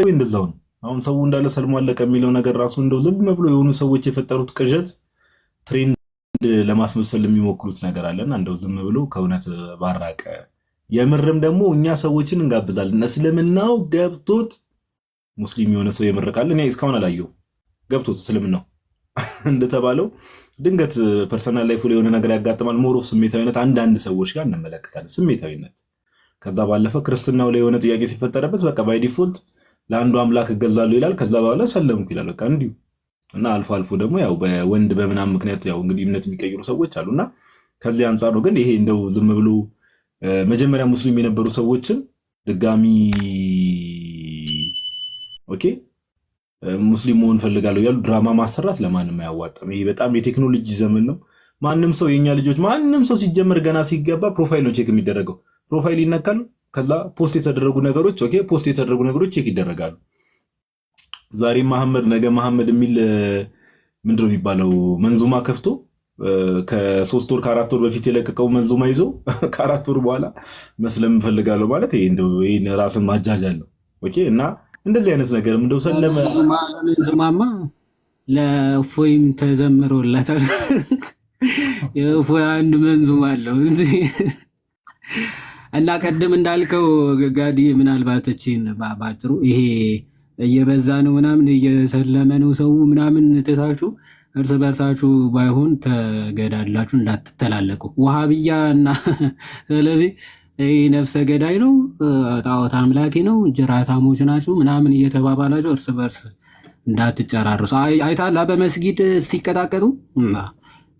እንደዛው ነው። አሁን ሰው እንዳለ ሰልሞ አለቀ የሚለው ነገር ራሱ እንደው ዝም ብሎ የሆኑ ሰዎች የፈጠሩት ቅዠት ትሬንድ ለማስመሰል የሚሞክሩት ነገር አለና እንደው ዝም ብሎ ከእውነት ባራቀ። የምርም ደግሞ እኛ ሰዎችን እንጋብዛለን። እስልምናው ገብቶት ሙስሊም የሆነ ሰው የምርቃል። እኔ እስካሁን አላየው ገብቶት እስልምናው እንደተባለው ድንገት ፐርሰናል ላይፍ ላይ የሆነ ነገር ያጋጥማል። ሞሮፍ ስሜታዊነት አንዳንድ ሰዎች ጋር እንመለከታለን። ስሜታዊነት ከዛ ባለፈ ክርስትናው ላይ የሆነ ጥያቄ ሲፈጠረበት በቃ ባይ ዲፎልት ለአንዱ አምላክ እገዛለሁ ይላል። ከዛ በኋላ ሰለምኩ ይላል። በቃ እንዲሁ እና አልፎ አልፎ ደግሞ ያው በወንድ በምናም ምክንያት ያው እንግዲህ እምነት የሚቀይሩ ሰዎች አሉና ከዚህ አንጻር ነው። ግን ይሄ እንደው ዝም ብሎ መጀመሪያ ሙስሊም የነበሩ ሰዎችን ድጋሚ ኦኬ ሙስሊም መሆን ፈልጋለሁ ያሉ ድራማ ማሰራት ለማንም አያዋጣም። ይሄ በጣም የቴክኖሎጂ ዘመን ነው። ማንም ሰው የኛ ልጆች ማንም ሰው ሲጀመር ገና ሲገባ ፕሮፋይል ነው ቼክ የሚደረገው። ፕሮፋይል ይነካል። ከዛ ፖስት የተደረጉ ነገሮች ፖስት የተደረጉ ነገሮች ቼክ ይደረጋሉ። ዛሬ መሐመድ ነገ መሐመድ የሚል ምንድነው የሚባለው መንዙማ ከፍቶ ከ3 ወር ከ4 ወር በፊት የለቀቀው መንዙማ ይዞ ከ4 ወር በኋላ መስለም እፈልጋለሁ ማለት ይሄ እንደው ይሄን ራስን ማጃጅ አለው። ኦኬ እና እንደዚህ አይነት ነገርም እንደው ሰለመ መንዙማማ ለእፎይም ተዘምሮለታል። የእፎይ አንድ መንዙማ አለው እና ቀደም እንዳልከው ጋዲ ምናልባት እቺን ባጭሩ ይሄ እየበዛ ነው ምናምን እየሰለመ ነው ሰው ምናምን ትታችሁ እርስ በርሳችሁ ባይሆን ተገዳድላችሁ እንዳትተላለቁ። ውሃብያ እና ስለዚህ ይህ ነፍሰ ገዳይ ነው፣ ጣዖት አምላኪ ነው፣ ጅራታሞች ናችሁ ምናምን እየተባባላችሁ እርስ በርስ እንዳትጨራርሱ። አይታላ በመስጊድ ሲቀጣቀጡ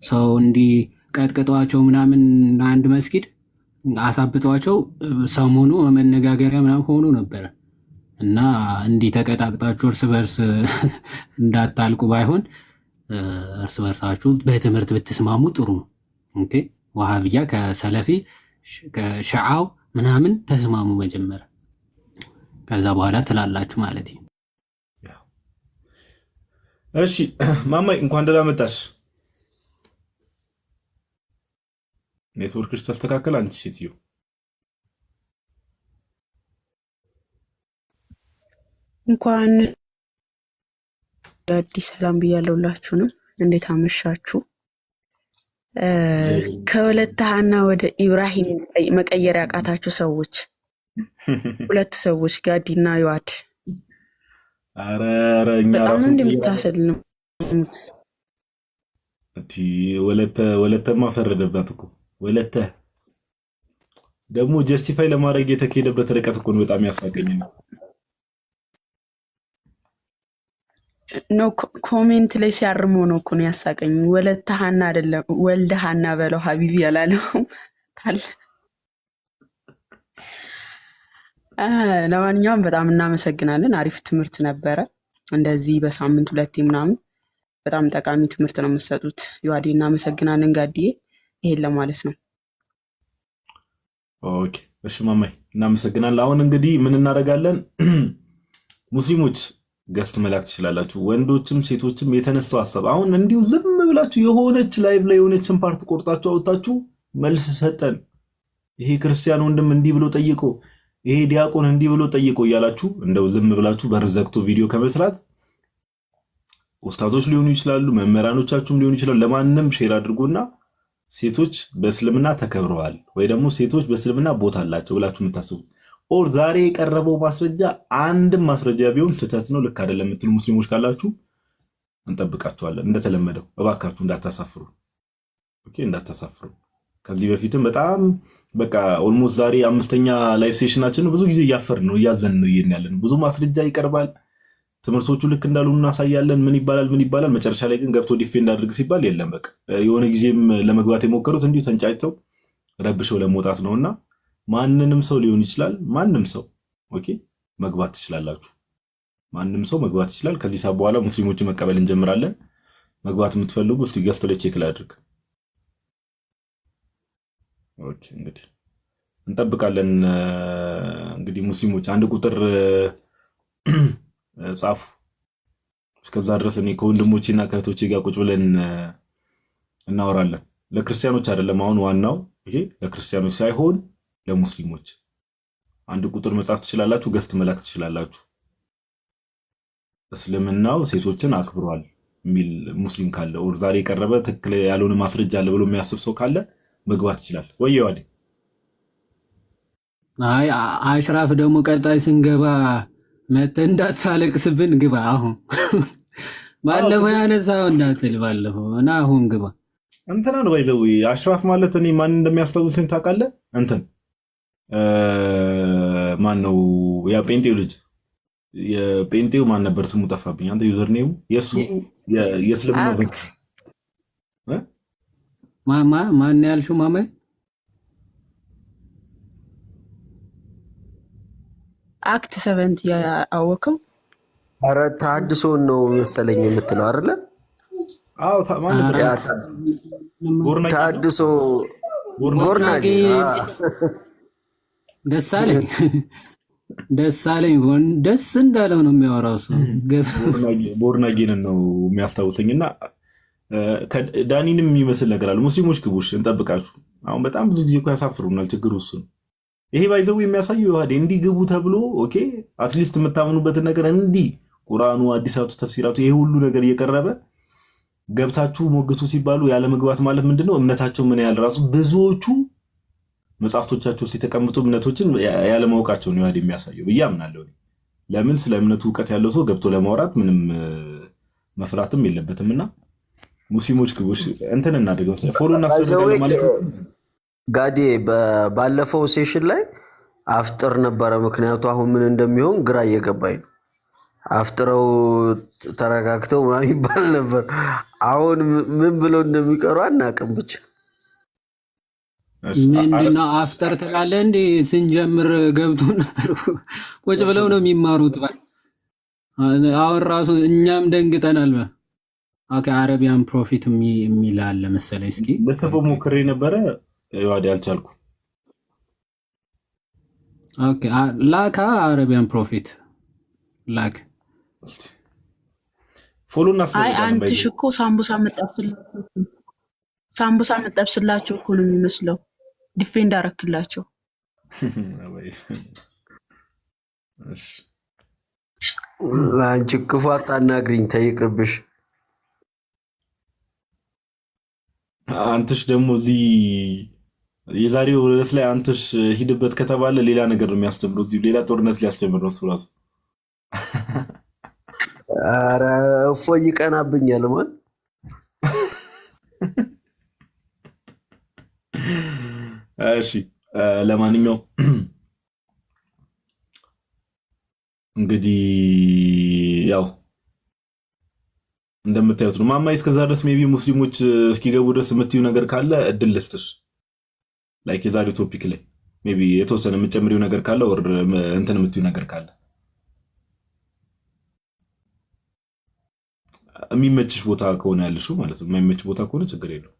ሰው እንዲህ ቀጥቅጧቸው ምናምን አንድ መስጊድ አሳብጧቸው ሰሞኑ መነጋገሪያ ምናምን ሆኖ ነበረ እና እንዲህ ተቀጣቅጣችሁ እርስ በርስ እንዳታልቁ ባይሆን እርስ በርሳችሁ በትምህርት ብትስማሙ ጥሩ ነው። ኦኬ ዋሃብያ ከሰለፊ ከሸዓው ምናምን ተስማሙ መጀመሪያ፣ ከዛ በኋላ ትላላችሁ ማለት ነው። እሺ ማማይ እንኳን ደህና መጣሽ። ኔትወርክሽ ተስተካከል አንቺ ሴትዮ። እንኳን አዲስ ሰላም ብያለሁላችሁንም። እንዴት አመሻችሁ? ከወለተ ሐና ወደ ኢብራሂም መቀየር ያቃታችሁ ሰዎች ሁለት ሰዎች ጋዲና ይዋድ እኛ በጣም ራሱ እንደምታሰልሙት ወለተማ ፈረደባት እኮ። ወለተ ደግሞ ጀስቲፋይ ለማድረግ የተካሄደበት ርቀት እኮ ነው በጣም ያሳቀኝ ነው። ኮሜንት ላይ ሲያርሙ ነው እኮ ነው ያሳቀኝ። ወለተ ሐና አይደለም ወልደ ሐና በለው ሀቢቢ ያላለው ታል። ለማንኛውም በጣም እናመሰግናለን። አሪፍ ትምህርት ነበረ። እንደዚህ በሳምንት 2 ምናምን በጣም ጠቃሚ ትምህርት ነው የምትሰጡት። ይዋዴ እናመሰግናለን። ጋዲዬ ይሄን ለማለት ነው። ኦኬ እሺ ማማይ እናመሰግናለን። አሁን እንግዲህ ምን እናደርጋለን? ሙስሊሞች ገስት መላክ ትችላላችሁ። ወንዶችም ሴቶችም የተነሳው ሀሳብ አሁን እንዲሁ ዝም ብላችሁ የሆነች ላይቭ ላይ የሆነችን ፓርት ቆርጣችሁ አውጣችሁ መልስ ሰጠን፣ ይሄ ክርስቲያን ወንድም እንዲህ ብሎ ጠይቆ፣ ይሄ ዲያቆን እንዲህ ብሎ ጠይቆ እያላችሁ እንደው ዝም ብላችሁ በርዘግቶ ቪዲዮ ከመስራት ኡስታዞች ሊሆኑ ይችላሉ፣ መምህራኖቻችሁም ሊሆኑ ይችላሉ። ለማንም ሼር አድርጎና ሴቶች በእስልምና ተከብረዋል ወይ ደግሞ ሴቶች በእስልምና ቦታ አላቸው ብላችሁ የምታስቡት ኦር ዛሬ የቀረበው ማስረጃ አንድም ማስረጃ ቢሆን ስህተት ነው ልክ አይደለም የምትሉ ሙስሊሞች ካላችሁ እንጠብቃችኋለን። እንደተለመደው እባካችሁ እንዳታሳፍሩ። ኦኬ እንዳታሳፍሩ። ከዚህ በፊትም በጣም በቃ ኦልሞስት ዛሬ 5ኛ ላይቭ ሴሽናችን ብዙ ጊዜ እያፈርን ነው እያዘን ነው ያለን። ብዙ ማስረጃ ይቀርባል፣ ትምህርቶቹ ልክ እንዳሉ እናሳያለን። ምን ይባላል መጨረሻ ላይ ግን ገብቶ ዲፌንድ አድርግ ሲባል የለም። በቃ የሆነ ጊዜም ለመግባት የሞከሩት እንዲሁ ተንጫጭተው ረብሸው ለመውጣት ነውና ማንንም ሰው ሊሆን ይችላል። ማንም ሰው ኦኬ መግባት ትችላላችሁ። ማንም ሰው መግባት ይችላል። ከዚህ ሰዓት በኋላ ሙስሊሞችን መቀበል እንጀምራለን። መግባት የምትፈልጉ እስቲ ገስት ላይ ቼክ ላድርግ። ኦኬ እንግዲህ እንጠብቃለን። እንግዲህ ሙስሊሞች አንድ ቁጥር ጻፉ። እስከዛ ድረስ እኔ ከወንድሞቼና ከእህቶቼ ጋር ቁጭ ብለን እናወራለን። ለክርስቲያኖች አይደለም አሁን ዋናው ይሄ ለክርስቲያኖች ሳይሆን ለሙስሊሞች። አንድ ቁጥር መጻፍ ትችላላችሁ፣ ገስት መላክ ትችላላችሁ። እስልምናው ሴቶችን አክብሯል የሚል ሙስሊም ካለ ኦር ዛሬ የቀረበ ትክክል ያልሆነ ማስረጃ አለ ብሎ የሚያስብ ሰው ካለ መግባት ይችላል። ወይ ዋዴ? አይ አሽራፍ ደግሞ ቀጣይ ስንገባ መተህ እንዳታለቅስብን ግባ። አሁን ባለፈው ያነሳው እንዳትል ባለፈው እና አሁን ግባ። እንትና ነው ባይዘው አሽራፍ ማለት እኔ ማን እንደሚያስታውሰኝ ታውቃለህ? እንትን ማን ነው ያ ጴንጤው ልጅ የጴንጤው ማን ነበር ስሙ ጠፋብኝ። አንተ ዩዘር ኔሙ የሱ የእስልምና ማን ያልሽው? ማማይ አክት 7 ያወቀው ኧረ ተሐድሶን ነው መሰለኝ የምትለው አይደለ? አዎ ተሐድሶ ቦርናጌ ደሳለኝ ሆን ደስ እንዳለው ነው የሚያወራው እሱ። ቦርናጌንን ነው የሚያስታውሰኝና ዳኒንም የሚመስል ነገር አለ። ሙስሊሞች ግቡሽ እንጠብቃችሁ። አሁን በጣም ብዙ ጊዜ እኮ ያሳፍሩናል። ችግሩ እሱ ነው። ይሄ ባይዘው የሚያሳየው ይዋዴ እንዲህ ግቡ ተብሎ ኦኬ፣ አትሊስት የምታምኑበትን ነገር እንዲህ ቁርአኑ፣ አዲሳቱ፣ ተፍሲራቱ ይሄ ሁሉ ነገር እየቀረበ ገብታችሁ ሞግቱ ሲባሉ ያለ መግባት ማለት ምንድነው? እምነታቸው ምን ያህል ራሱ ብዙዎቹ መጽሐፍቶቻቸው ውስጥ የተቀምጡ እምነቶችን ያለ ማወቃቸው ነው ይዋዴ የሚያሳየው ብዬ አምናለሁ። ለምን ስለ እምነቱ እውቀት ያለው ሰው ገብቶ ለማውራት ምንም መፍራትም የለበትምና ሙስሊሞች ግቦች እንትን እናደርገው ፎሎ እናስፈልጋለን ማለት ነው። ጋዴ ባለፈው ሴሽን ላይ አፍጥር ነበረ። ምክንያቱ አሁን ምን እንደሚሆን ግራ እየገባኝ ነው። አፍጥረው ተረጋግተው ምናምን ይባል ነበር። አሁን ምን ብለው እንደሚቀሩ አናውቅም። ብቻ ምንድነው አፍጠር ትላለህ እንዴ? ስንጀምር ገብቶ ነበር። ቁጭ ብለው ነው የሚማሩት። አሁን ራሱ እኛም ደንግጠናል። ኦኬ አረቢያን ፕሮፊት የሚል አለ መሰለኝ። እስኪ ለተበው ሞክሬ ነበረ ይዋዴ አልቻልኩም። ኦኬ ላካ አረቢያን ፕሮፊት ላክ ፎሎ እናስፈልጋለን። አይ አንተ ሽኮ ሳምቡሳ መጠብስላቸው እኮ ነው የሚመስለው። ዲፌንድ አረክላቸው። እሺ አንቺ ክፉ አታናግሪኝ፣ ተይቅርብሽ። አንተሽ ደግሞ እዚህ የዛሬው ርዕስ ላይ አንተሽ ሂድበት ከተባለ ሌላ ነገር ነው የሚያስተምረው። እዚህ ሌላ ጦርነት ሊያስጀምር ነው እሱ ራሱ። ኧረ እፎይ ይቀናብኛል ማን። እሺ ለማንኛውም እንግዲህ ያው እንደምታዩት ነው። ማማይ እስከዛ ድረስ ሜቢ ሙስሊሞች እስኪገቡ ድረስ የምትዩ ነገር ካለ እድል ልስጥሽ። ላይክ የዛሬው ቶፒክ ላይ ሜቢ የተወሰነ የምጨምሪው ነገር ካለ ወር እንትን የምትዩ ነገር ካለ የሚመችሽ ቦታ ከሆነ ያለሽው ማለት ነው። የማይመች ቦታ ከሆነ ችግር የለው።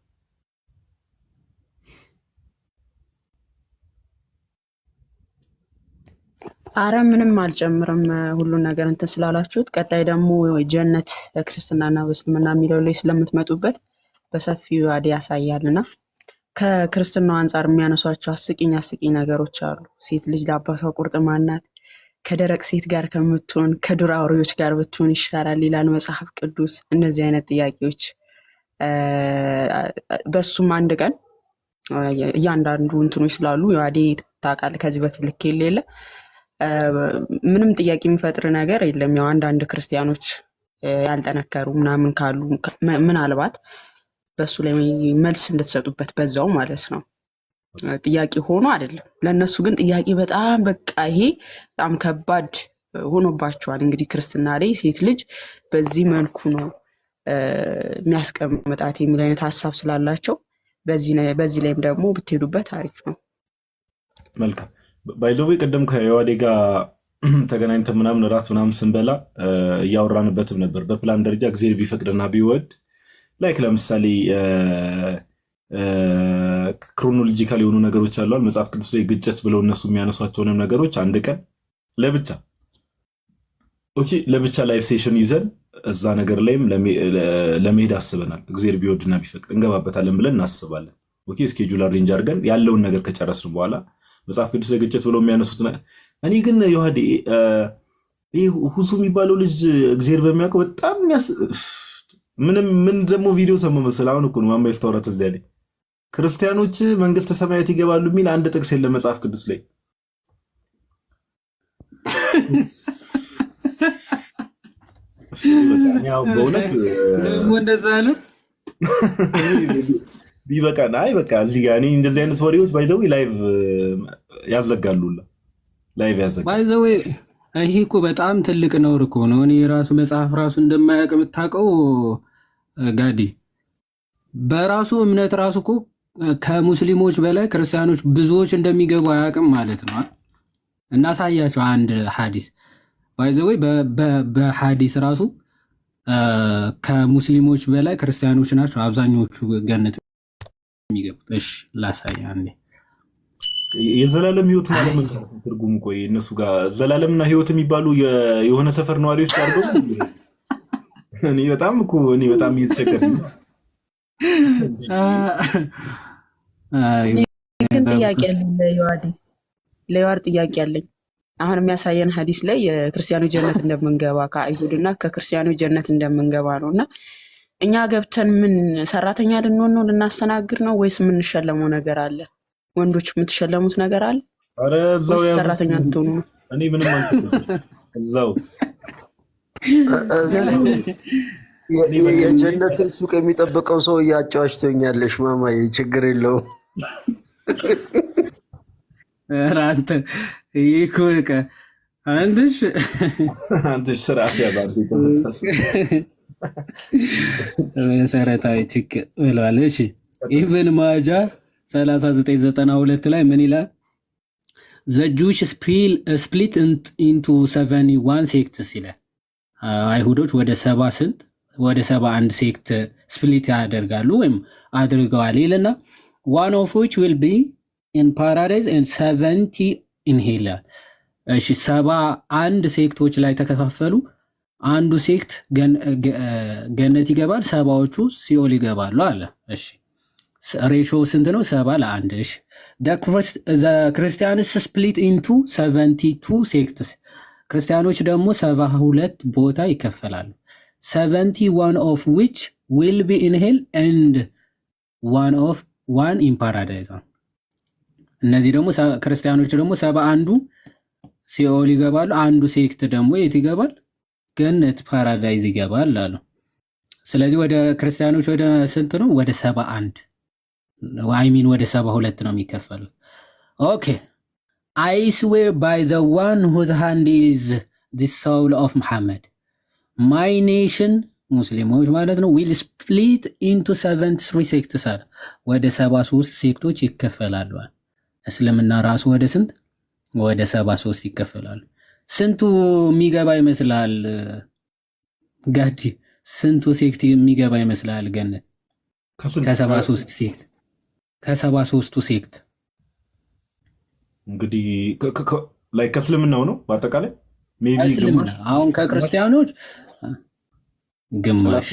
አረ ምንም አልጨምርም። ሁሉን ነገር እንትን ስላላችሁት ቀጣይ ደግሞ ጀነት በክርስትናና በእስልምና የሚለው ላይ ስለምትመጡበት በሰፊው ዋዴ ያሳያልና ከክርስትናው አንጻር የሚያነሷቸው አስቂኝ ነገሮች አሉ። ሴት ልጅ ለአባቷ ቁርጥማን ናት፣ ከደረቅ ሴት ጋር ከምትሆን ከዱር አውሬዎች ጋር ብትሆን ይሻላል ይላል መጽሐፍ ቅዱስ። እነዚህ አይነት ጥያቄዎች በሱም አንድ ቀን እያንዳንዱ እንትኖች ስላሉ ዋዴ ታውቃለህ፣ ከዚህ በፊት ልክ የሌለ ምንም ጥያቄ የሚፈጥር ነገር የለም። ያው አንዳንድ ክርስቲያኖች ያልጠነከሩ ምናምን ካሉ ምናልባት በሱ ላይ መልስ እንድትሰጡበት በዛው ማለት ነው። ጥያቄ ሆኖ አይደለም ለነሱ ግን ጥያቄ በጣም በቃ ይሄ በጣም ከባድ ሆኖባቸዋል። እንግዲህ ክርስትና ላይ ሴት ልጅ በዚህ መልኩ ነው የሚያስቀምጣት የሚል አይነት ሀሳብ ስላላቸው በዚህ ላይም ደግሞ ብትሄዱበት አሪፍ ነው። መልካም ባይዘዌ ቅድም ከዋዴ ጋር ተገናኝተን ምናምን እራት ምናምን ስንበላ እያወራንበትም ነበር። በፕላን ደረጃ እግዚአብሔር ቢፈቅድና ቢወድ ላይክ ለምሳሌ ክሮኖሎጂካል የሆኑ ነገሮች አሏል መጽሐፍ ቅዱስ ላይ ግጭት ብለው እነሱ የሚያነሷቸውንም ነገሮች አንድ ቀን ለብቻ ላይፍ ሴሽን ይዘን እዛ ነገር ላይም ለመሄድ አስበናል። እግዚአብሔር ቢወድና ቢፈቅድ እንገባበታለን ብለን እናስባለን። ኦኬ ስኬጁል አሬንጅ አድርገን ያለውን ነገር ከጨረስን በኋላ መጽሐፍ ቅዱስ ላይ ግጭት ብለው የሚያነሱት እኔ ግን ዮሐዴ ይህ ሁሱ የሚባለው ልጅ እግዚአብሔር በሚያውቀው በጣም ምን ደግሞ ቪዲዮ ሰማ መሰለህ? አሁን እኮ ነው ማማ ስታወራት እዚያ ላይ ክርስቲያኖች መንግስተ ሰማያት ይገባሉ የሚል አንድ ጥቅስ የለም መጽሐፍ ቅዱስ ላይ። በእውነት ደግሞ እንደዛ አለ ቢበቃን። አይ በቃ እዚህ ጋር እኔ እንደዚህ አይነት ወሬዎች ባይዘው ላይቭ ያዘጋሉ፣ ላይቭ ያዘጋሉ። ባይዘው ይሄ እኮ በጣም ትልቅ ነውር እኮ ነው። እኔ የራሱ መጽሐፍ ራሱ እንደማያውቅ የምታውቀው ጋዲ በራሱ እምነት ራሱ እኮ ከሙስሊሞች በላይ ክርስቲያኖች ብዙዎች እንደሚገቡ አያውቅም ማለት ነው። እናሳያቸው አንድ ሐዲስ ባይዘወይ በሐዲስ ራሱ ከሙስሊሞች በላይ ክርስቲያኖች ናቸው አብዛኞቹ ገነት የሚገቡት። እሺ ላሳይ አንዴ። የዘላለም ህይወት ማለት ምን ትርጉሙ? ቆይ እነሱ ጋር ዘላለምና ህይወት የሚባሉ የሆነ ሰፈር ነዋሪዎች አድርገው እኔ በጣም እየተቸገረኝ ነው። ግን ጥያቄ አለኝ ለዮሐድ ጥያቄ አለኝ። አሁን የሚያሳየን ሐዲስ ላይ የክርስቲያኖች ጀነት እንደምንገባ ከአይሁድና ከክርስቲያኖች ጀነት እንደምንገባ ነው እና እኛ ገብተን ምን ሰራተኛ ልንሆን ነው? ልናስተናግድ ነው ወይስ የምንሸለመው ነገር አለ? ወንዶች የምትሸለሙት ነገር አለ? ኧረ እዛው ወይስ ሰራተኛ ልትሆኑ ነው? እኔ ምንም አልኩት። እዛው የጀነትን ሱቅ የሚጠብቀው ሰው እያጫዋችቶኛለሽ ማማዬ፣ ችግር የለውም። ኧረ አንተ ይህ በቃ አንተሽ ስርዓት ያባሉ መሰረታዊ ችግር ብለዋል። እሺ ኢብን ማጃ 3992 ላይ ምን ይላል? ዘ ጁዊሽ ስፕሊት ኢንቱ 71 ሴክትስ ይላል። አይሁዶች ወደ 71 ሴክት ስፕሊት ያደርጋሉ ወይም አድርገዋል ይልና one of which will be in paradise and 70 in hell። እሺ 71 ሴክቶች ላይ ተከፋፈሉ። አንዱ ሴክት ገነት ይገባል፣ ሰባዎቹ ሲኦል ይገባሉ አለ። እሺ ሬሾ ስንት ነው? 70:1። እሺ the Christians split into 72 sects። ክርስቲያኖች ደግሞ 72 ቦታ ይከፈላሉ። 71 of which will be in hell and one in paradise። እነዚህ ደግሞ ክርስቲያኖች ደግሞ 71ዱ ሲኦል ይገባሉ። አንዱ ሴክት ደግሞ የት ይገባል? ገነት ፓራዳይዝ ይገባል አሉ። ስለዚህ ወደ ክርስቲያኖች ወደ ስንት ነው? ወደ 71 አይሚን ወደ 72 ነው የሚከፈሉት። ኦኬ I swear by the one whose hand is the soul of Muhammad, my nation ሙስሊሞች ማለት ነው will split into 73 sects አለ። ወደ 73 ሴክቶች ይከፈላሉ። እስልምና ራሱ ወደ ስንት? ወደ 73 ይከፈላሉ። ስንቱ የሚገባ ይመስላል ጋዲ? ስንቱ ሴክት የሚገባ ይመስላል ገነት? ከ73 ሴክት ከ73ቱ ሴክት እንግዲህ ላይ ከእስልምናው ነው በአጠቃላይ እስልምና አሁን ከክርስቲያኖች ግማሽ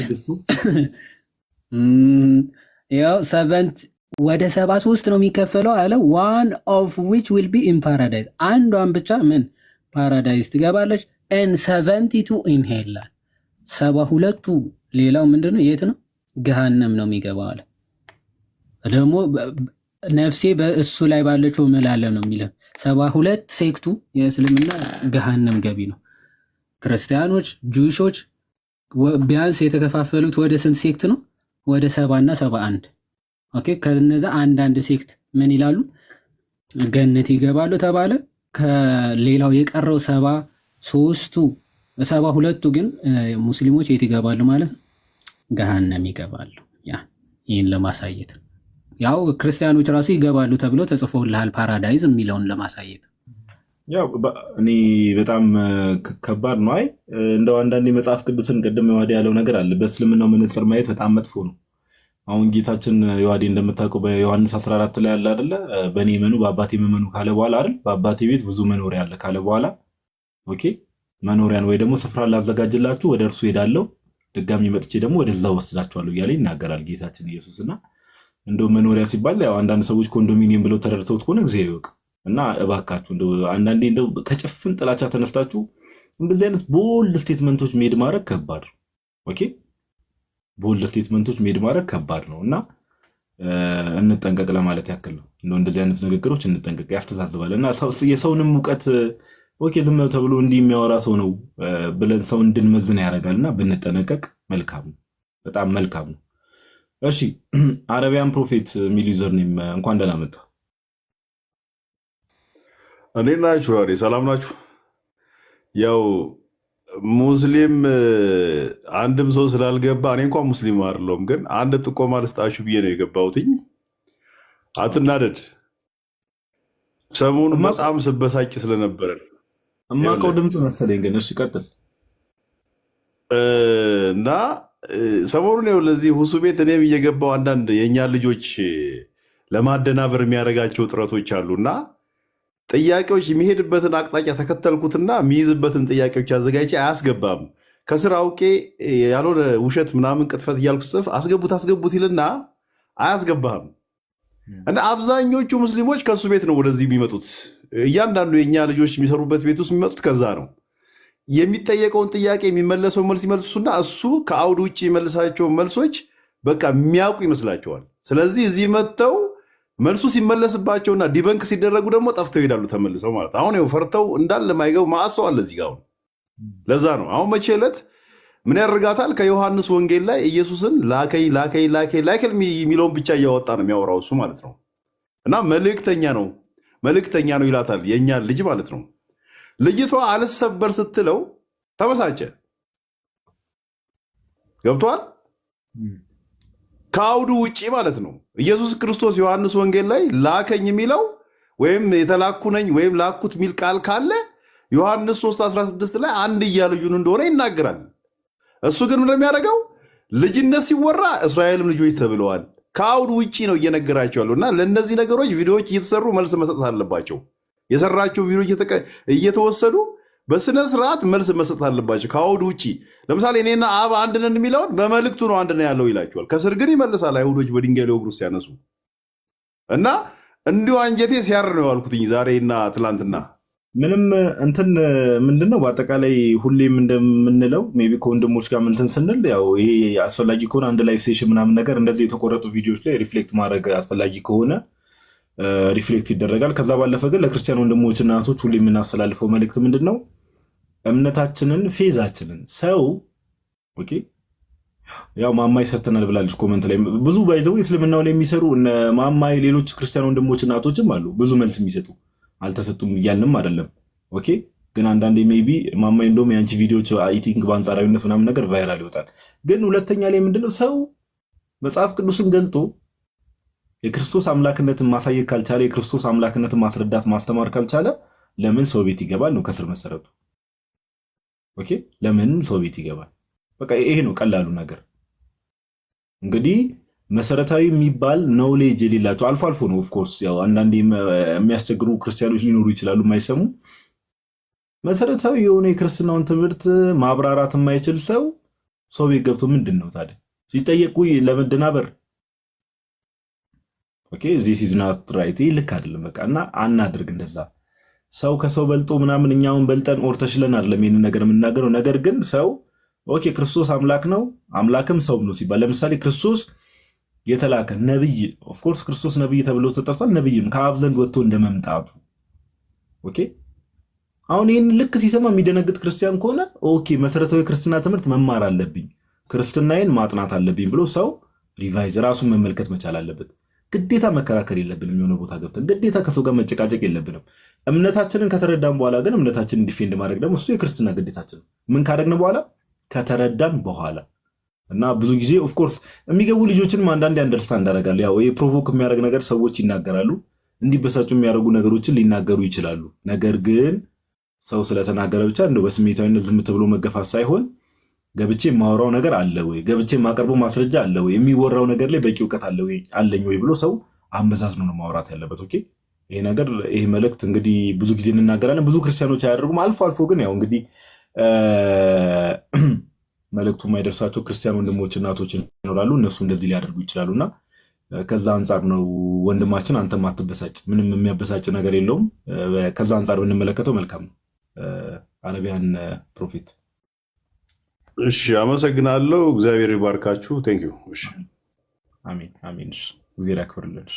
ያው 7 ወደ 73 ነው የሚከፈለው አለ። one of which will be in paradise። አንዷን ብቻ ምን ፓራዳይዝ ትገባለች። and 72 in hell። 72ቱ ሌላው ምንድነው? የት ነው? ገሃነም ነው የሚገባው አለ። ደግሞ ነፍሴ በእሱ ላይ ባለችው እምላለሁ ነው የሚለው። 72 ሴክቱ የእስልምና ገሃነም ገቢ ነው። ክርስቲያኖች ጁዊሾች ቢያንስ የተከፋፈሉት ወደ ስንት ሴክት ነው? ወደ 70 እና 71። ኦኬ ከነዛ አንዳንድ ሴክት ምን ይላሉ? ገነት ይገባሉ ተባለ። ከሌላው የቀረው 73ቱ 72ቱ ግን ሙስሊሞች የት ይገባሉ ማለት ነው? ገሃነም ይገባሉ። ይህን ለማሳየት ያው ክርስቲያኖች ራሱ ይገባሉ ተብሎ ተጽፎልሃል ፓራዳይዝ የሚለውን ለማሳየት። ያው እኔ በጣም ከባድ ነው። አይ እንደው አንዳንዴ መጽሐፍ ቅዱስን ቅድም የዋዴ ያለው ነገር አለ። በእስልምናው መነጽር ማየት በጣም መጥፎ ነው። አሁን ጌታችን የዋዴ እንደምታውቀው በዮሐንስ 14 ላይ ያለ አይደለ? በእኔ እመኑ በአባቴ እመኑ ካለ በኋላ አይደል? በአባቴ ቤት ብዙ መኖሪያ አለ ካለ በኋላ ኦኬ መኖሪያን ወይ ደግሞ ስፍራን ላዘጋጅላችሁ ወደ እርሱ ሄዳለሁ ድጋሚ መጥቼ ደግሞ ወደዛ ወስዳችኋለሁ እያለ ይናገራል ጌታችን ኢየሱስና እንደው መኖሪያ ሲባል ያው አንዳንድ ሰዎች ኮንዶሚኒየም ብለው ተረድተውት ከሆነ እግዚአብሔር ይወቅ። እና እባካችሁ እንደው አንዳንዴ እንደው ከጭፍን ጥላቻ ተነስታችሁ እንደዚህ አይነት ቦልድ ስቴትመንቶች ሜድ ማድረግ ከባድ ነው። ኦኬ ቦልድ ስቴትመንቶች ሜድ ማድረግ ከባድ ነው እና እንጠንቀቅ ለማለት ያክል ነው። እንደዚህ አይነት ንግግሮች እንጠንቀቅ፣ ያስተሳስባል እና የሰውንም እውቀት ኦኬ ዝም ተብሎ እንዲህ የሚያወራ ሰው ነው ብለን ሰው እንድንመዝን ያደርጋልና ብንጠነቀቅ መልካም ነው፣ በጣም መልካም ነው። እሺ አረቢያን ፕሮፌት የሚል ዩዘርኔም እንኳን ደህና መጣ። እንዴት ናችሁ? ሰላም ናችሁ? ያው ሙስሊም አንድም ሰው ስላልገባ እኔ እንኳን ሙስሊም አይደለሁም፣ ግን አንድ ጥቆማ ልስጣችሁ ብዬ ነው የገባሁትኝ። አትናደድ። ሰሞኑን በጣም ስበሳጭ ስለነበረ እማውቀው ድምፅ መሰለኝ፣ ግን እሺ ቀጥል። እና ሰሞኑን ያው ለዚህ ሁሱ ቤት እኔም እየገባው አንዳንድ የእኛ ልጆች ለማደናበር የሚያደርጋቸው ጥረቶች አሉና ጥያቄዎች የሚሄድበትን አቅጣጫ ተከተልኩትና የሚይዝበትን ጥያቄዎች አዘጋጅቼ አያስገባም። ከስር አውቄ ያልሆነ ውሸት ምናምን ቅጥፈት እያልኩ ጽፍ አስገቡት ይልና አያስገባህም። እና አብዛኞቹ ሙስሊሞች ከእሱ ቤት ነው ወደዚህ የሚመጡት። እያንዳንዱ የእኛ ልጆች የሚሰሩበት ቤት ውስጥ የሚመጡት ከዛ ነው። የሚጠየቀውን ጥያቄ የሚመለሰው መልስ ይመልሱና እሱ ከአውድ ውጭ የመልሳቸውን መልሶች በቃ የሚያውቁ ይመስላቸዋል። ስለዚህ እዚህ መጥተው መልሱ ሲመለስባቸውና ዲበንክ ሲደረጉ ደግሞ ጠፍተው ይሄዳሉ ተመልሰው ማለት አሁን ይኸው ፈርተው እንዳለ ማይገቡ ማዕሰው አለ እዚህ ጋር። ለዛ ነው አሁን መቼ ዕለት ምን ያደርጋታል ከዮሐንስ ወንጌል ላይ ኢየሱስን ላከኝ የሚለውን ብቻ እያወጣ ነው የሚያወራው እሱ ማለት ነው። እና መልእክተኛ ነው ይላታል የእኛን ልጅ ማለት ነው። ልጅቷ አልሰበር ስትለው ተበሳጨ። ገብቷል? ከአውዱ ውጪ ማለት ነው። ኢየሱስ ክርስቶስ ዮሐንስ ወንጌል ላይ ላከኝ የሚለው ወይም የተላኩ ነኝ ወይም ላኩት የሚል ቃል ካለ ዮሐንስ 3:16 ላይ አንድያ ልጁን እንደሆነ ይናገራል። እሱ ግን እንደሚያደርገው ልጅነት ሲወራ እስራኤልም ልጆች ተብለዋል። ከአውዱ ውጪ ነው እየነገራቸው ያለው እና ለእነዚህ ነገሮች ቪዲዮዎች እየተሰሩ መልስ መስጠት አለባቸው። የሰራቸው ቪዲዮዎች እየተወሰዱ በስነ ስርዓት መልስ መስጠት አለባቸው ከአውዱ ውጪ። ለምሳሌ እኔና አብ አንድ ነን የሚለውን በመልእክቱ ነው አንድ ነው ያለው ይላቸዋል። ከስር ግን ይመልሳል አይሁዶች በድንጋይ ሊወግሩ ሲያነሱ እና እንዲሁ አንጀቴ ሲያር ነው ያልኩትኝ ዛሬና ትላንትና። ምንም እንትን ምንድነው በአጠቃላይ ሁሌም እንደምንለው ሜይ ቢ ከወንድሞች ጋር እንትን ስንል ያው ይሄ አስፈላጊ ከሆነ አንድ ላይፍ ሴሽን ምናምን ነገር እንደዚህ የተቆረጡ ቪዲዮዎች ላይ ሪፍሌክት ማድረግ አስፈላጊ ከሆነ ሪፍሌክት ይደረጋል። ከዛ ባለፈ ግን ለክርስቲያን ወንድሞች እና እህቶች ሁሌ የምናስተላልፈው መልእክት ምንድን ነው? እምነታችንን ፌዛችንን ሰው ኦኬ ያው ማማይ ሰተናል ብላለች ኮመንት ላይ ብዙ ባይዘው እስልምናው ላይ የሚሰሩ እነ ማማይ ሌሎች ክርስቲያን ወንድሞች እና እህቶችም አሉ ብዙ መልስ የሚሰጡ አልተሰጡም እያልንም አይደለም። ኦኬ ግን አንዳንዴ ሜይ ቢ ማማይ እንደውም የአንቺ ቪዲዮዎች አይ ቲንክ በአንጻራዊነት ምናምን ነገር ቫይራል ይወጣል። ግን ሁለተኛ ላይ ምንድነው ሰው መጽሐፍ ቅዱስን ገልጦ የክርስቶስ አምላክነትን ማሳየት ካልቻለ የክርስቶስ አምላክነትን ማስረዳት ማስተማር ካልቻለ ለምን ሰው ቤት ይገባል ነው ከስር መሰረቱ። ኦኬ ለምን ሰው ቤት ይገባል? በቃ ይሄ ነው ቀላሉ ነገር። እንግዲህ መሰረታዊ የሚባል ኖሌጅ የሌላቸው አልፎ አልፎ ነው ኦፍኮርስ ያው አንዳንዴ የሚያስቸግሩ ክርስቲያኖች ሊኖሩ ይችላሉ የማይሰሙ። መሰረታዊ የሆነ የክርስትናውን ትምህርት ማብራራት የማይችል ሰው ቤት ገብቶ ምንድን ነው ታዲያ ሲጠየቁ ለመደናበር ኦኬ ዚስ ኢዝ ናት ራይት ልክ አይደለም። በቃ እና አናድርግ እንደዛ ሰው ከሰው በልጦ ምናምን እኛውን በልጠን ኦር ተሽለን አይደለም ይሄንን ነገር የምናገረው። ነገር ግን ሰው ኦኬ ክርስቶስ አምላክ ነው አምላክም ሰው ነው ሲባል ለምሳሌ ክርስቶስ የተላከ ነብይ ኦፍ ኮርስ ክርስቶስ ነብይ ተብሎ ተጠርቷል። ነብይም ከአብ ዘንድ ወጥቶ እንደመምጣቱ ኦኬ አሁን ይሄን ልክ ሲሰማ የሚደነግጥ ክርስቲያን ከሆነ ኦኬ መሰረታዊ ክርስትና ትምህርት መማር አለብኝ ክርስትናዬን ማጥናት አለብኝ ብሎ ሰው ሪቫይዝ ራሱን መመልከት መቻል አለበት። ግዴታ መከራከር የለብንም። የሆነ ቦታ ገብተን ግዴታ ከሰው ጋር መጨቃጨቅ የለብንም። እምነታችንን ከተረዳን በኋላ ግን እምነታችንን ዲፌንድ ማድረግ ደግሞ እሱ የክርስትና ግዴታችን። ምን ካደረግን በኋላ ከተረዳን በኋላ እና ብዙ ጊዜ ኦፍኮርስ የሚገቡ ልጆችንም አንዳንዴ አንደርስታንድ አደርጋለሁ። ያው ይሄ ፕሮቮክ የሚያደርግ ነገር ሰዎች ይናገራሉ፣ እንዲበሳጩ የሚያደርጉ ነገሮችን ሊናገሩ ይችላሉ። ነገር ግን ሰው ስለተናገረ ብቻ እንደው በስሜታዊነት ዝም ተብሎ መገፋት ሳይሆን ገብቼ የማወራው ነገር አለ ወይ፣ ገብቼ የማቀርበው ማስረጃ አለ ወይ፣ የሚወራው ነገር ላይ በቂ እውቀት አለኝ ወይ ብሎ ሰው አመዛዝኖ ነው ማውራት ያለበት። ኦኬ ይሄ ነገር ይሄ መልእክት እንግዲህ ብዙ ጊዜ እንናገራለን፣ ብዙ ክርስቲያኖች አያደርጉም። አልፎ አልፎ ግን ያው እንግዲህ መልእክቱ የማይደርሳቸው ክርስቲያን ወንድሞች እናቶች ይኖራሉ፣ እነሱ እንደዚህ ሊያደርጉ ይችላሉና ከዛ አንጻር ነው ወንድማችን አንተም አትበሳጭ፣ ምንም የሚያበሳጭ ነገር የለውም። ከዛ አንጻር ብንመለከተው መልካም ነው። አረቢያን ፕሮፌት። እሺ አመሰግናለሁ። እግዚአብሔር ይባርካችሁ። ቴንክ ዩ። እሺ አሜን አሜን። እግዚአብሔር ያክብርልን።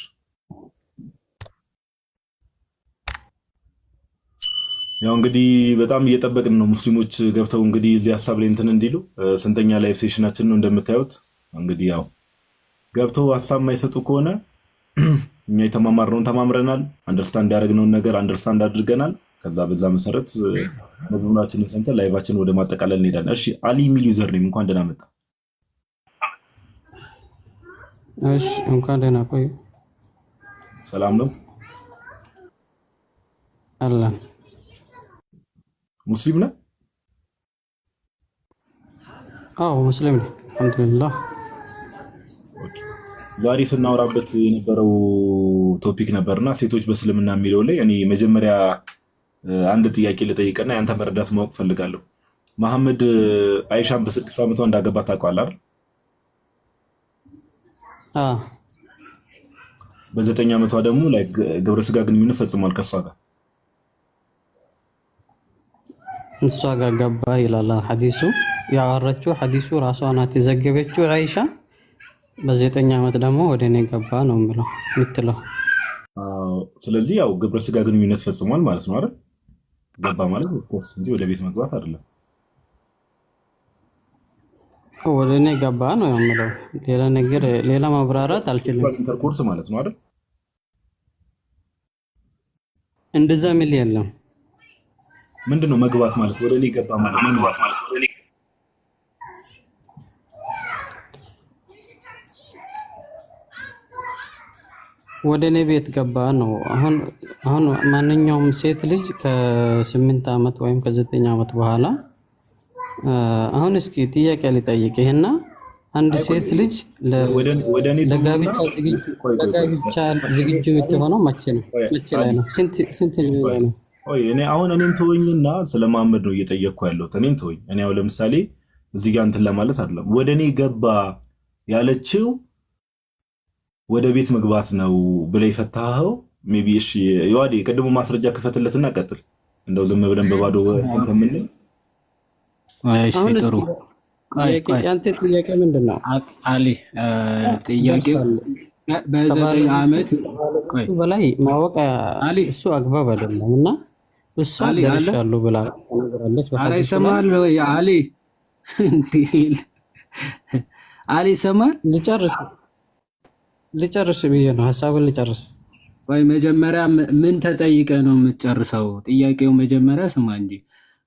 ያው እንግዲህ በጣም እየጠበቅን ነው ሙስሊሞች ገብተው እንግዲህ እዚህ ሀሳብ ላይ እንትን እንዲሉ። ስንተኛ ላይቭ ሴሽናችን ነው እንደምታዩት። እንግዲህ ያው ገብተው ሀሳብ የማይሰጡ ከሆነ እኛ የተማማርነውን ተማምረናል፣ አንደርስታንድ ያደረግነውን ነገር አንደርስታንድ አድርገናል። ከዛ በዛ መሰረት መዝሙራችንን ሰምተን ላይቫችን ወደ ማጠቃለል እንሄዳለን። እሺ አሊ የሚል ዩዘር ኔም እንኳን ደህና መጣ። እሺ እንኳን ደህና ቆዩ። ሰላም ነው አላህ። ሙስሊም ነህ? አዎ ሙስሊም ነኝ አልሐምዱሊላህ። ዛሬ ስናወራበት የነበረው ቶፒክ ነበርና ሴቶች በእስልምና የሚለው ላይ እኔ መጀመሪያ አንድ ጥያቄ ልጠይቅና ያንተ መረዳት ማወቅ ፈልጋለሁ። መሐመድ አይሻን በ6 ዓመቷ እንዳገባት ታውቃለህ አይደል? በ9 ዓመቷ ደግሞ ላይ ግብረ ስጋ ግንኙነት ፈጽሟል ከሷ ጋር። እሷ ጋር ገባ ይላል ሐዲሱ። ያወራችው ሐዲሱ ራሷ ናት የዘገበችው አይሻ። በ9 ዓመት ደግሞ ወደ እኔ ገባ ነው የምትለው። ስለዚህ ያው ግብረ ስጋ ግንኙነት ፈጽሟል ማለት ነው አይደል? ገባ ማለት ኦፍኮርስ እንጂ ወደ ቤት መግባት አይደለም። ወደ እኔ ገባ ነው የምለው። ሌላ ነገር ሌላ ማብራራት አልችልም። ኢንተርኮርስ ማለት ነው አይደል? እንደዛ ሚል የለም። ምንድነው መግባት ማለት? ወደ እኔ ገባ ማለት መግባት ማለት ወደ እኔ ወደ እኔ ቤት ገባ ነው። አሁን ማንኛውም ሴት ልጅ ከ8 ዓመት ወይም ከ9 ዓመት በኋላ አሁን እስኪ ጥያቄ ልጠይቅህና አንድ ሴት ልጅ ለጋብቻ ዝግጁ የምትሆነው መቼ ነው? መቼ ላይ ነው? ስንት ላይ ነው? እኔ አሁን እኔን ተወኝና ስለ መሐመድ ነው እየጠየቅኩ ያለሁት። እኔን ተወኝ። እኔ አሁን ለምሳሌ እዚህ ጋር እንትን ለማለት አይደለም። ወደ እኔ ገባ ያለችው ወደ ቤት መግባት ነው ብለ ይፈታኸው ሜቢ። እሺ ይዋዲ ቅድሙ ማስረጃ ክፈትለትና ቀጥል። እንደው ዝም ብለን በባዶ እንተምን። እሺ ጥሩ። ያንተ ጥያቄ ምንድነው አሊ? ጥያቄው በ9 ዓመት በላይ ማወቅ እሱ አግባብ አይደለም እና እሱ ደርሻለሁ ብላ ተናግራለች። አሊ ይሰማል ወይ አሊ? አሊ ይሰማል? ልጨርስ ብዬ ነው ሐሳቡን ልጨርስ። ወይ መጀመሪያ ምን ተጠይቀ ነው የምትጨርሰው? ጥያቄው መጀመሪያ ስማ እንጂ።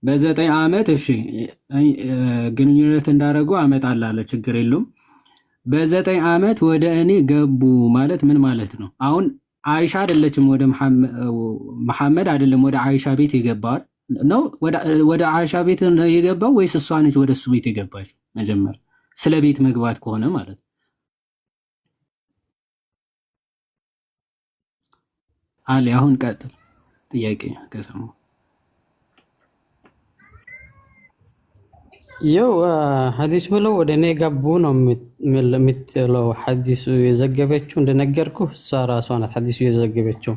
በ9 ዓመት እሺ ግንኙነት እንዳደረጉ አመጣላለ ችግር የለውም። በ9 ዓመት ወደ እኔ ገቡ ማለት ምን ማለት ነው? አሁን አይሻ አይደለችም ወደ መሐመድ አይደለም ወደ አይሻ ቤት የገባው ነው? ወደ አይሻ ቤት ነው የገባው ወይስ እሷ ነች ወደ እሱ ቤት የገባችው? መጀመሪያ ስለ ቤት መግባት ከሆነ ማለት አሊ አሁን ቀጥል። ጥያቄ ከሰማሁ ይው ሐዲስ ብለው ወደ እኔ ገቡ ነው የምትለው። ሐዲሱ የዘገበችው እንደነገርኩ እሷ ራሷ ናት ሐዲሱ የዘገበችው።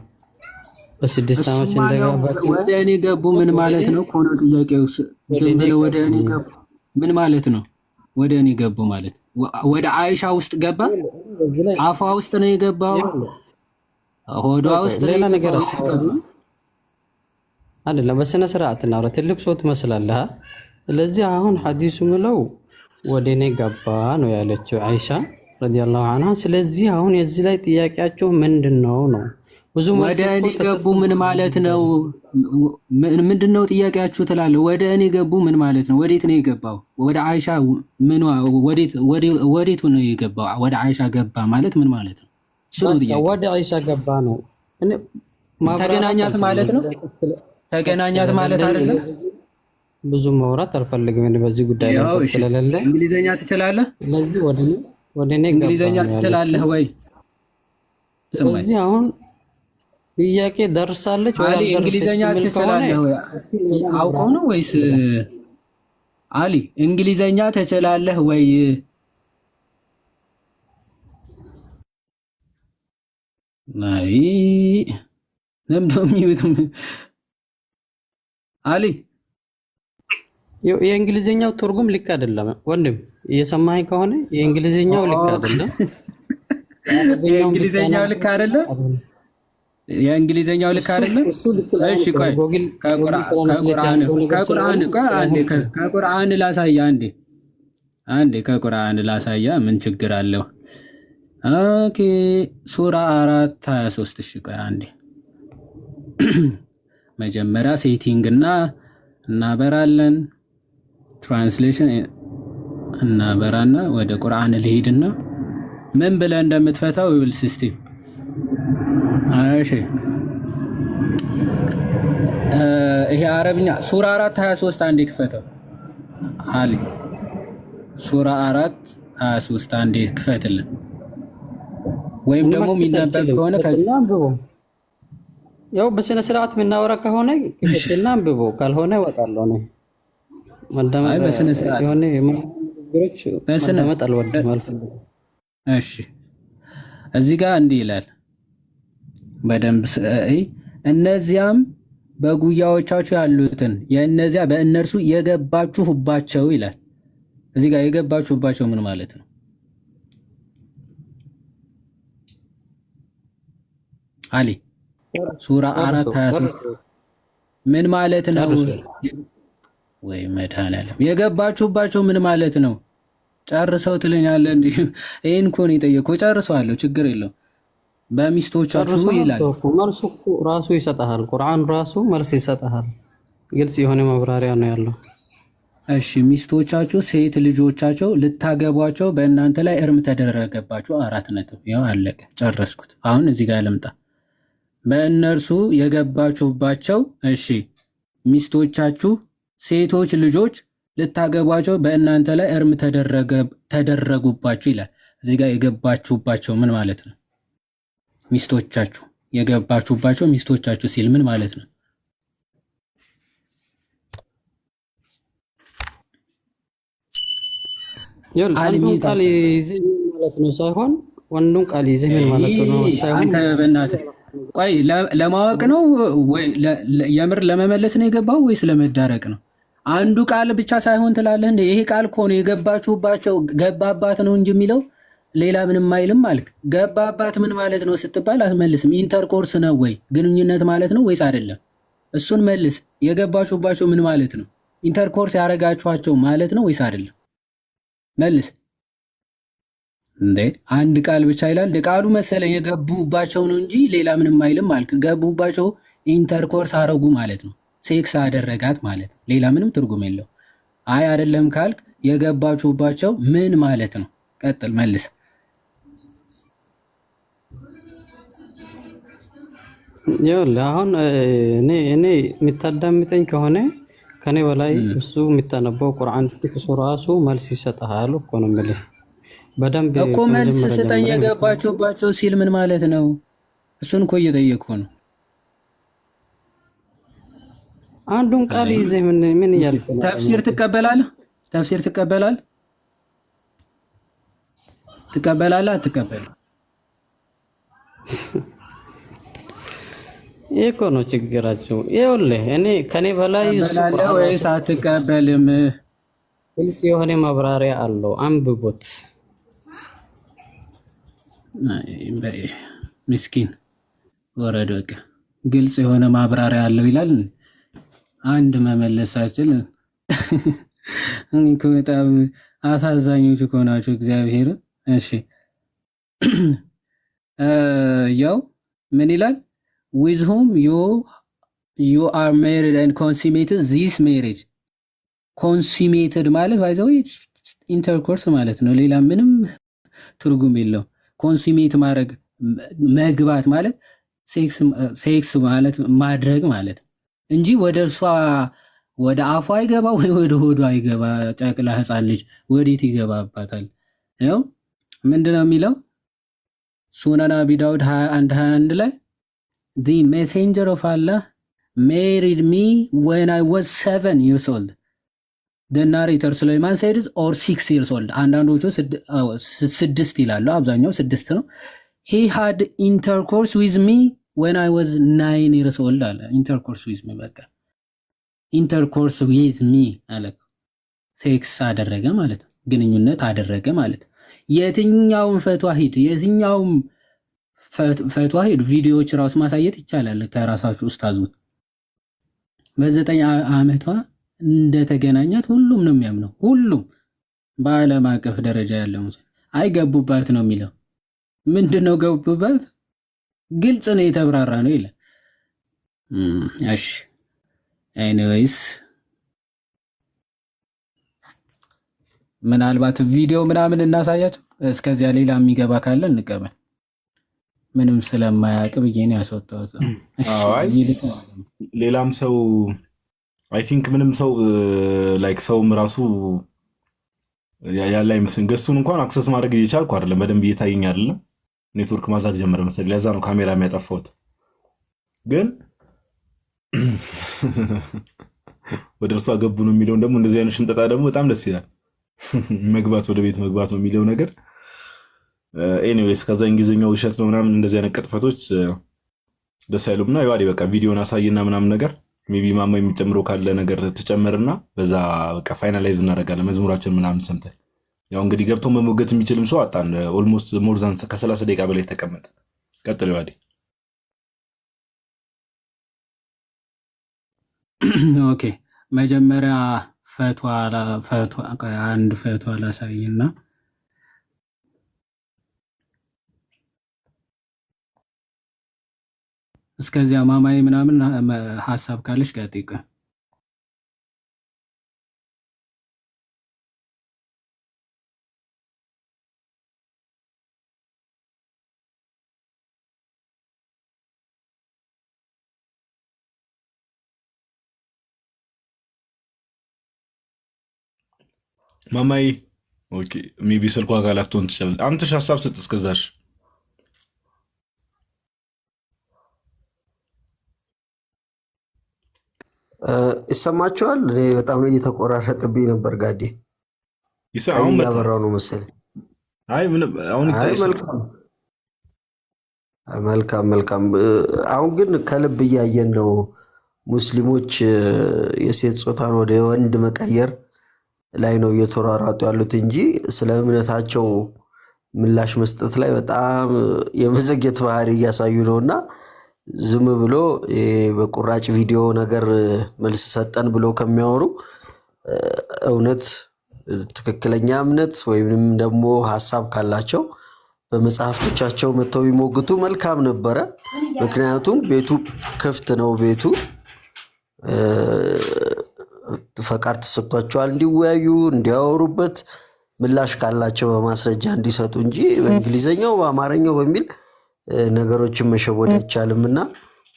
በ6 ዓመት እንደገባች ወደ እኔ ገቡ ምን ማለት ነው? ኮኖ ጥያቄው ዝም ብለው ወደ እኔ ገቡ ምን ማለት ነው? ወደ እኔ ገቡ ማለት ወደ አይሻ ውስጥ ገባ? አፏ ውስጥ ነው የገባው? ሆዷ ውስጥ ሌላ ነገር አይደለም። በስነ ስርዓት እናውራ። ትልቅ ሰው ትመስላለህ። ስለዚህ አሁን ሐዲሱ ምለው ወደ እኔ ገባ ነው ያለችው አይሻ ረዲየላሁ ዐንሃ። ስለዚህ አሁን የዚህ ላይ ጥያቄያቸው ምንድነው ነው? ብዙ ወደ እኔ ገቡ ምን ማለት ነው? ምንድነው ጥያቄያችሁ ትላለህ? ወደ እኔ ገቡ ምን ማለት ነው? ወዴት ነው የገባው? ወደ አይሻ ምን ወዴት ነው የገባው? ወደ አይሻ ገባ ማለት ምን ማለት ነው? ወደ አይሻ ገባ ነው። ተገናኛት ማለት ነው። ተገናኛት ማለት አይደለም። ብዙ ማውራት አልፈልግም በዚህ ጉዳይ ላይ ስለሌለ። እንግሊዘኛ ትችላለህ? ስለዚህ ወደ እኔ እንግሊዘኛ ትችላለህ ወይ? ስለዚህ አሁን ጥያቄ ደርሳለች ወይ አልደረሰችም? እንግሊዘኛ ትችላለህ ወይ? አውቀው ነው ወይስ አሊ እንግሊዘኛ ትችላለህ ወይ? ናይ ለምዶም ይውት አሊ የእንግሊዝኛው ትርጉም ልክ አይደለም ወንድም፣ እየሰማኸኝ ከሆነ የእንግሊዝኛው ልክ አይደለም። የእንግሊዝኛው ልክ አይደለም። የእንግሊዝኛው ልክ አይደለም። እሺ ቆይ ከቁርአን ላሳያ አንዴ ከቁርአን ላሳያ። ምን ችግር አለው? ኦኬ ሱራ 4:23 እሺ ቆይ አንዴ መጀመሪያ ሴቲንግ እናበራለን። ትራንስሌሽን እናበራና ወደ ቁርአን ልሂድና ምን ብለህ እንደምትፈታው ይብል ሲስቴም። እሺ ይሄ አረብኛ ሱራ 4:23 አንዴ ክፈተው አሊ። ሱራ 4:23 አንዴ ክፈትልን። ወይም ደግሞ የሚነበብ ከሆነ ከዚህ አንብቦ ያው በስነ ስርዓት የምናወራ ከሆነ ከትና አንብቦ ካልሆነ እወጣለሁ ነው። አይ በስነ ስርዓት የሆነ ነገሮች ማዳመጥ አልወድም አልፈልግም። እሺ እዚህ ጋር እንዲህ ይላል በደንብ እነዚያም በጉያዎቻችሁ ያሉትን የእነዚያ በእነርሱ የገባችሁባቸው ይላል። እዚህ ጋር የገባችሁባቸው ምን ማለት ነው? አሊ ሱራ 4:23 ምን ማለት ነው? ወይ መድኃኒዓለም የገባችሁባቸው ምን ማለት ነው? ጨርሰው ትለኛለህ እንዴ? ይሄን እኮ ነው የጠየቀው። ጨርሰዋለሁ፣ ችግር የለውም። በሚስቶቻችሁ ይላል። መልሱ ራሱ ይሰጣል። ቁርአን ራሱ መልስ ይሰጣል። ግልጽ የሆነ ማብራሪያ ነው ያለው። እሺ ሚስቶቻችሁ ሴት ልጆቻቸው ልታገቧቸው በእናንተ ላይ እርም ተደረገባችሁ። 4 ነጥብ። ያው አለቀ፣ ጨረስኩት። አሁን እዚህ ጋር ልምጣ። በእነርሱ የገባችሁባቸው እሺ ሚስቶቻችሁ ሴቶች ልጆች ልታገቧቸው በእናንተ ላይ እርም ተደረጉባችሁ ይላል። እዚህ ጋር የገባችሁባቸው ምን ማለት ነው? ሚስቶቻችሁ የገባችሁባቸው ሚስቶቻችሁ ሲል ምን ማለት ነው? አንዱን ቃል ይዘህ ማለት ነው ሳይሆን ወንዱን ቃል ይዘህ ምን ማለት ነው ሳይሆን በእናትህ ቆይ ለማወቅ ነው ወይ የምር ለመመለስ ነው የገባው ወይስ ለመዳረቅ ነው? አንዱ ቃል ብቻ ሳይሆን ትላለህ እንዴ? ይሄ ቃል እኮ ነው የገባችሁባቸው ገባባት ነው እንጂ የሚለው ሌላ ምንም አይልም አልክ። ገባባት ምን ማለት ነው ስትባል አትመልስም። ኢንተርኮርስ ነው ወይ ግንኙነት ማለት ነው ወይስ አይደለም? እሱን መልስ። የገባችሁባቸው ምን ማለት ነው? ኢንተርኮርስ ያረጋችኋቸው ማለት ነው ወይስ አይደለም? መልስ እንዴ። አንድ ቃል ብቻ ይላል። ቃሉ መሰለኝ የገቡባቸው ነው እንጂ ሌላ ምንም አይልም አልክ። ገቡባቸው ኢንተርኮርስ አረጉ ማለት ነው። ሴክስ አደረጋት ማለት ነው። ሌላ ምንም ትርጉም የለው። አይ አይደለም ካልክ የገባችሁባቸው ምን ማለት ነው? ቀጥል፣ መልስ። ይኸውልህ አሁን እኔ የምታዳምጠኝ ከሆነ ከኔ በላይ እሱ የሚታነበው ቁርአን ጥቅሱ ራሱ መልስ ይሰጣል እኮ ነው የምልህ። በደንብ እኮ መልስ ስጠኝ። የገባችሁባቸው ሲል ምን ማለት ነው? እሱን እኮ እየጠየቅኩ ነው። አንዱን ቃል ይዘህ ምን እያልክ ነው? ተፍሲር ትቀበላለህ? ተፍሲር ትቀበላለህ? ትቀበላለህ? አትቀበልም? ይሄ እኮ ነው ችግራቸው። ይኸውልህ እኔ ከኔ በላይ እሱ ትቀበላለህ ወይስ አትቀበልም? ግልጽ የሆነ ማብራሪያ አለው፣ አንብቦት። ምስኪን ወረደ። በቃ ግልጽ የሆነ ማብራሪያ አለው ይላል። አንድ መመለሳችን እኮ በጣም አሳዛኞች እኮ ናቸው። እግዚአብሔር እሺ ያው ምን ይላል? with whom you are married and consummated this marriage። consummated ማለት ባይዘው ኢንተርኮርስ ማለት ነው። ሌላ ምንም ትርጉም የለው። ኮንሱሜት ማድረግ መግባት ማለት ሴክስ ማለት ማድረግ ማለት እንጂ ወደ እርሷ ወደ አፏ አይገባ ወይ ወደ ሆዷ አይገባ። ጨቅላ ህፃን ልጅ ወዴት ይገባባታል? ያው ምንድነው የሚለው ሱነን አቢ ዳውድ 21:21 ላይ the messenger of Allah married me when I was 7 years old. the narrator Sulaiman said or 6 years old. አንዳንዶቹ 6 ይላሉ፣ አብዛኛው 6 ነው። he had intercourse with me when I was 9 years old አለ። intercourse with me በቃ intercourse with me አለ። ሴክስ አደረገ ማለት ነው፣ ግንኙነት አደረገ ማለት ነው። የትኛውም ፈትዋ ሂድ፣ የትኛውም ፈትዋ ሂድ፣ ቪዲዮዎች ራሱ ማሳየት ይቻላል ከራሳችሁ ኡስታዞች። በ9 ዓመቷ እንደተገናኛት ሁሉም ነው የሚያምነው። ሁሉም በዓለም አቀፍ ደረጃ ያለው አይገቡባት ነው የሚለው። ምንድነው ገቡባት? ግልጽ ነው፣ የተብራራ ነው ይላል። እሺ ኤኒዌይስ ምናልባት ቪዲዮ ምናምን እናሳያቸው። እስከዚያ ሌላ የሚገባ ካለ እንቀበል። ምንም ስለማያውቅ ብዬ ነው ያስወጣሁት። ሌላም ሰው አይ ቲንክ ምንም ሰው ላይክ ሰውም ራሱ ያለ አይመስልም። ገስቱን እንኳን አክሰስ ማድረግ እየቻልኩ አይደለም፣ በደንብ እየታየኝ አይደለም። ኔትወርክ ማዛት ጀመረ መሰለኝ፣ ለዛ ነው ካሜራ የሚያጠፋሁት። ግን ወደ እርሷ ገቡ ነው የሚለውን ደግሞ እንደዚህ አይነት ሽንጠጣ ደግሞ በጣም ደስ ይላል። መግባት ወደ ቤት መግባት ነው የሚለው ነገር። ኤኒዌይስ ከዛ እንግሊዝኛው ውሸት ነው ምናምን እንደዚህ አይነት ቅጥፈቶች ደስ አይሉምና ይዋዲ በቃ ቪዲዮን አሳይና ምናምን ነገር ሜቢ ማማ የሚጨምረው ካለ ነገር ትጨምርና በዛ በቃ ፋይናላይዝ እናደርጋለን። መዝሙራችን ምናምን ሰምተን ያው እንግዲህ ገብቶ መሞገት የሚችልም ሰው አጣን። ኦልሞስት ሞር ዛን ከ30 ደቂቃ በላይ ተቀመጠ። ቀጥል ይዋዲ። ኦኬ መጀመሪያ አንድ ፈትዋ ላሳይና እስከዚያ ማማዬ ምናምን ሀሳብ ካለሽ ቀጥይቀ። ማማዬ ኦኬ ሜቢ ስልኳ ጋር ላትሆን ትችላለች። አንተሽ ሀሳብ ስጥ እስከዛሽ። ይሰማችኋል? እኔ በጣም እየተቆራረጠብኝ ነበር። ጋዴ አሁን ያበራው ነው መሰለኝ። አይ ምንም አሁን መልካም። አሁን ግን ከልብ እያየን ነው። ሙስሊሞች የሴት ጾታን ወደ ወንድ መቀየር ላይ ነው እየተሯሯጡ ያሉት እንጂ ስለ እምነታቸው ምላሽ መስጠት ላይ በጣም የመዘግየት ባህሪ እያሳዩ ነውና ዝም ብሎ በቁራጭ ቪዲዮ ነገር መልስ ሰጠን ብሎ ከሚያወሩ እውነት ትክክለኛ እምነት ወይንም ደግሞ ሐሳብ ካላቸው በመጽሐፍቶቻቸው መተው ይሞግቱ መልካም ነበረ። ምክንያቱም ቤቱ ክፍት ነው። ቤቱ ፈቃድ ተሰጥቷቸዋል እንዲወያዩ እንዲያወሩበት፣ ምላሽ ካላቸው በማስረጃ እንዲሰጡ እንጂ በእንግሊዘኛው በአማርኛው በሚል ነገሮችን መሸወድ አይቻልምና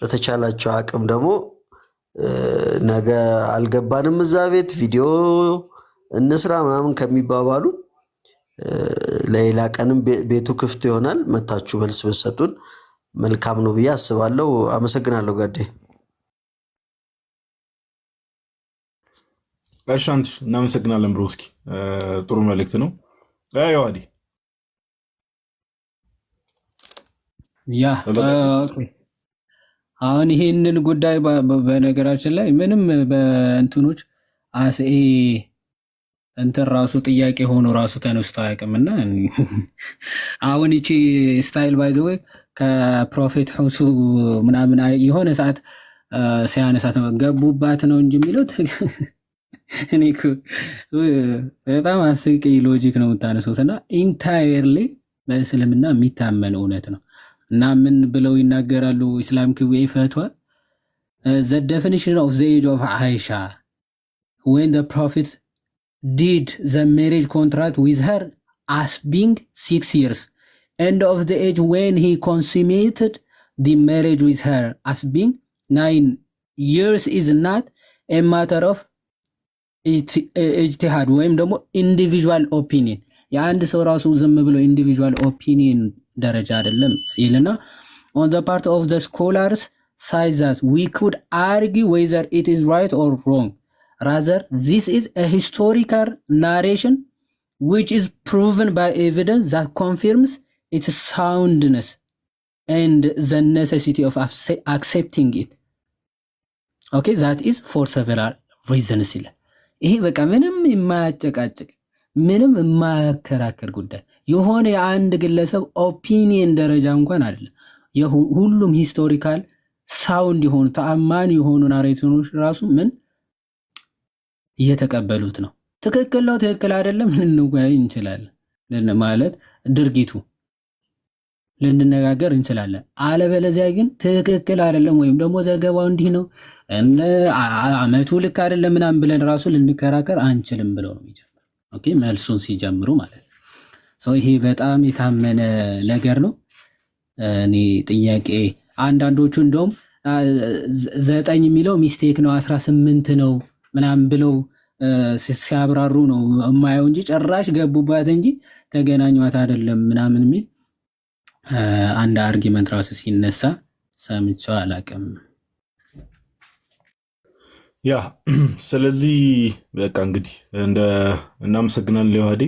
በተቻላቸው አቅም ደግሞ ነገ አልገባንም እዛ ቤት ቪዲዮ እንስራ ምናምን ከሚባባሉ ለሌላ ቀንም ቤቱ ክፍት ይሆናል። መታችሁ መልስ በሰጡን መልካም ነው ብዬ አስባለሁ። አመሰግናለሁ ጋዴ። እሻንት እናመሰግናለን ብሮስኪ፣ ጥሩ መልእክት ነው። ያዋዲ ያ አሁን ይሄንን ጉዳይ በነገራችን ላይ ምንም በእንትኖች አስኤ እንትን ራሱ ጥያቄ ሆኖ ራሱ ተነስቶ አያውቅምና አሁን ይቺ ስታይል ባይ ዘ ወይ ከፕሮፌት ሁሱ ምናምን የሆነ ሰዓት ሲያነሳት ገቡባት ነው እንጂ የሚለው እኔ በጣም አስቂ ሎጂክ ነው የምታነሱት እና ኢንታየርሊ በእስልምና የሚታመን እውነት ነው። እና ምን ብለው ይናገራሉ? ኢስላሚክ ዌይ ፈትዋ the definition of the age of Aisha when the prophet did the marriage contract with her as being 6 years, end of the age when he consummated the marriage with her as being 9 years is not a matter of ijtihad ወይም ደግሞ ኢንዲቪዥዋል ኦፒኒየን የአንድ ሰው ራሱ ዝም ብሎ ኢንዲቪዥዋል ኦፒኒየን ደረጃ አይደለም ይልና on the part of the scholars says that we could argue whether it is right or wrong, rather this is a historical narration which is proven by evidence that confirms its soundness and the necessity of accepting it. Okay, that is for several reasons. ይሄ በቃ ምንም የማያጨቃጭቅ ምንም የማያከራከር ጉዳይ የሆነ የአንድ ግለሰብ ኦፒኒየን ደረጃ እንኳን አይደለም። ሁሉም ሂስቶሪካል ሳውንድ የሆኑ ተአማኒ የሆኑ ናሬቲኖች ራሱ ምን እየተቀበሉት ነው። ትክክል ነው ትክክል አይደለም ልንወያይ እንችላለን፣ ማለት ድርጊቱ ልንነጋገር እንችላለን። አለበለዚያ ግን ትክክል አይደለም ወይም ደግሞ ዘገባው እንዲህ ነው አመቱ ልክ አይደለም ምናምን ብለን ራሱ ልንከራከር አንችልም ብለው ነው የሚጀምሩ። ኦኬ መልሱን ሲጀምሩ ማለት ነው። ይሄ በጣም የታመነ ነገር ነው። እኔ ጥያቄ አንዳንዶቹ እንደውም 9 የሚለው ሚስቴክ ነው 18 ነው ምናምን ብለው ሲያብራሩ ነው የማየው እንጂ ጭራሽ ገቡባት እንጂ ተገናኟት አይደለም ምናምን የሚል አንድ አርጊመንት ራሱ ሲነሳ ሰምቼው አላውቅም። ያ ስለዚህ በቃ እንግዲህ እናመሰግናለን ለዮሐዴ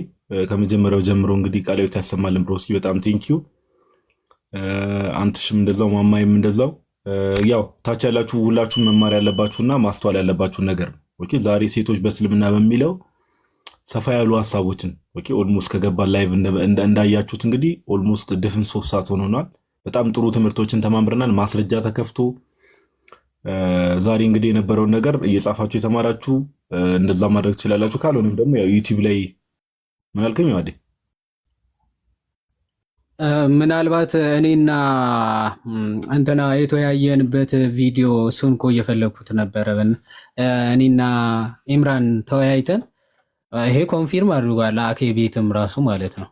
ከመጀመሪያው ጀምሮ እንግዲህ ቃልዮት ያሰማልን ብሮስኪ በጣም ቴንኪዩ። አንተሽም እንደዛው ማማይም እንደዛው ያው ታች ያላችሁ ሁላችሁም መማር ያለባችሁና ማስተዋል ያለባችሁን ነገር ነው። ኦኬ ዛሬ ሴቶች በእስልምና በሚለው ሰፋ ያሉ ሀሳቦችን ኦኬ ኦልሞስት ከገባን ላይቭ እንዳያችሁት እንግዲህ ኦልሞስት ድፍን 3 ሰዓት ሆኖናል። በጣም ጥሩ ትምህርቶችን ተማምረናል። ማስረጃ ተከፍቶ ዛሬ እንግዲህ የነበረውን ነገር እየጻፋችሁ የተማራችሁ እንደዛ ማድረግ ትችላላችሁ። ካልሆነም ደግሞ ያው ዩቲዩብ ላይ ምን አልከኝ ዋዴ ምናልባት እኔና እንትና የተወያየንበት ቪዲዮ እሱን እኮ እየፈለኩት ነበረ። እኔና ኢምራን ተወያይተን ይሄ ኮንፊርም አድርጓል አኬ ቤትም ራሱ ማለት ነው።